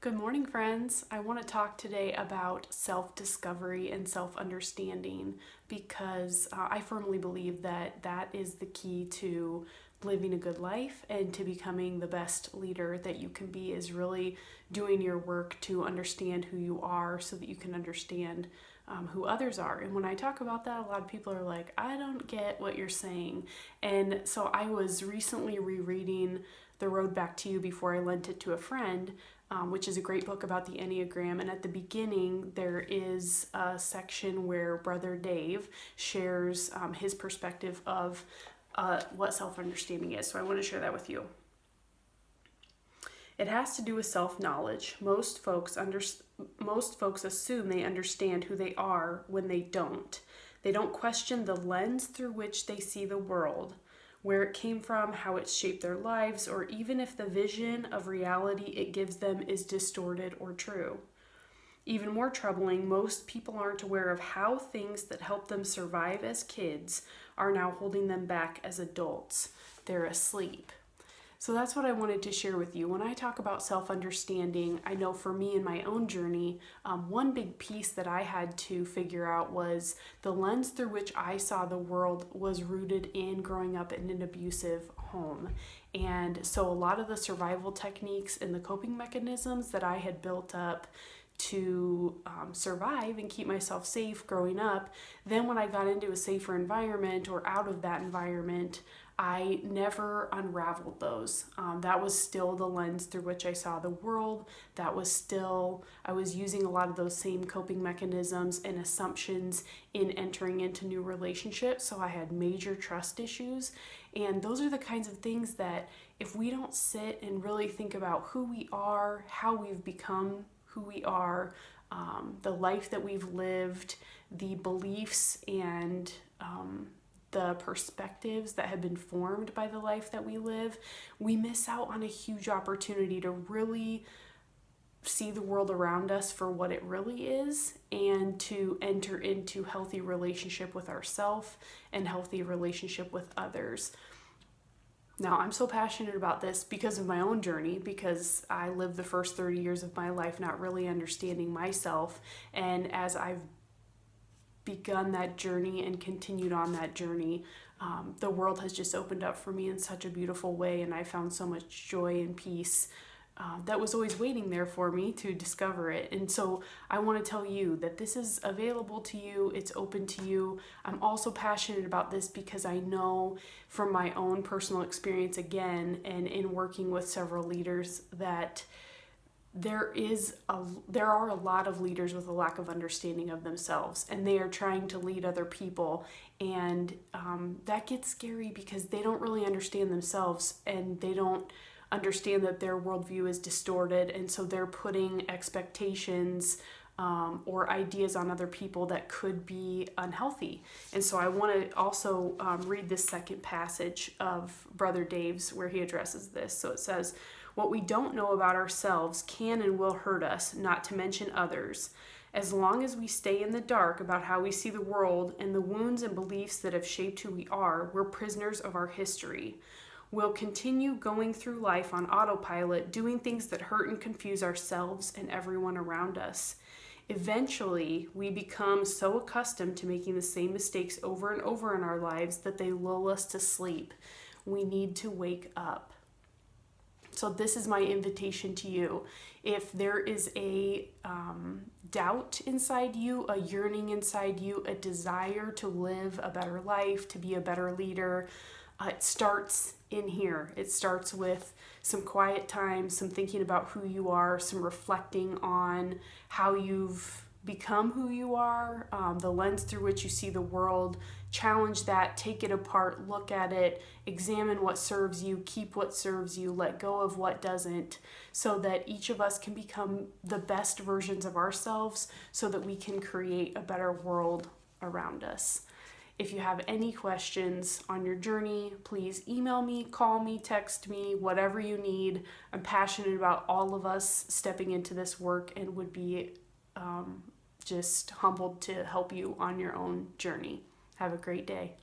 Good morning, friends. I want to talk today about self-discovery and self-understanding because I firmly believe that that is the key to living a good life and to becoming the best leader that you can be, is really doing your work to understand who you are so that you can understand who others are. And when I talk about that, a lot of people are like, I don't get what you're saying. And so I was recently rereading The Road Back to You before I lent it to a friend, which is a great book about the Enneagram. And at the beginning, there is a section where Brother Dave shares his perspective of what self-understanding is. So I want to share that with you. It has to do with self-knowledge. Most folks assume they understand who they are when they don't. They don't question the lens through which they see the world, where it came from, how it's shaped their lives, or even if the vision of reality it gives them is distorted or true. Even more troubling, most people aren't aware of how things that helped them survive as kids are now holding them back as adults. They're asleep. So that's what I wanted to share with you. When I talk about self-understanding, I know for me in my own journey, one big piece that I had to figure out was the lens through which I saw the world was rooted in growing up in an abusive home. And so a lot of the survival techniques and the coping mechanisms that I had built up to survive and keep myself safe growing up, then when I got into a safer environment or out of that environment, I never unraveled those. That was still the lens through which I saw the world. That was still, I was using a lot of those same coping mechanisms and assumptions in entering into new relationships. So I had major trust issues. And those are the kinds of things that if we don't sit and really think about who we are, how we've become who we are, the life that we've lived, the beliefs and the perspectives that have been formed by the life that we live, we miss out on a huge opportunity to really see the world around us for what it really is and to enter into healthy relationship with ourselves and healthy relationship with others. Now, I'm so passionate about this because of my own journey, because I lived the first 30 years of my life not really understanding myself. And as I've begun that journey and continued on that journey, the world has just opened up for me in such a beautiful way. And I found so much joy and peace that was always waiting there for me to discover it. And so I want to tell you that this is available to you. It's open to you. I'm also passionate about this because I know from my own personal experience again, and in working with several leaders, that there are a lot of leaders with a lack of understanding of themselves, and they are trying to lead other people. And that gets scary because they don't really understand themselves, and they don't understand that their worldview is distorted, and so they're putting expectations or ideas on other people that could be unhealthy. And so I want to also read this second passage of Brother Dave's where he addresses this. So it says, "What we don't know about ourselves can and will hurt us, not to mention others. As long as we stay in the dark about how we see the world and the wounds and beliefs that have shaped who we are, we're prisoners of our history. We'll continue going through life on autopilot, doing things that hurt and confuse ourselves and everyone around us. Eventually, we become so accustomed to making the same mistakes over and over in our lives that they lull us to sleep. We need to wake up." So this is my invitation to you. If there is a doubt inside you, a yearning inside you, a desire to live a better life, to be a better leader, it starts in here. It starts with some quiet time, some thinking about who you are, some reflecting on how you've become who you are, the lens through which you see the world. Challenge that, take it apart, look at it, examine what serves you, keep what serves you, let go of what doesn't, so that each of us can become the best versions of ourselves so that we can create a better world around us. If you have any questions on your journey, please email me, call me, text me, whatever you need. I'm passionate about all of us stepping into this work and would be just humbled to help you on your own journey. Have a great day.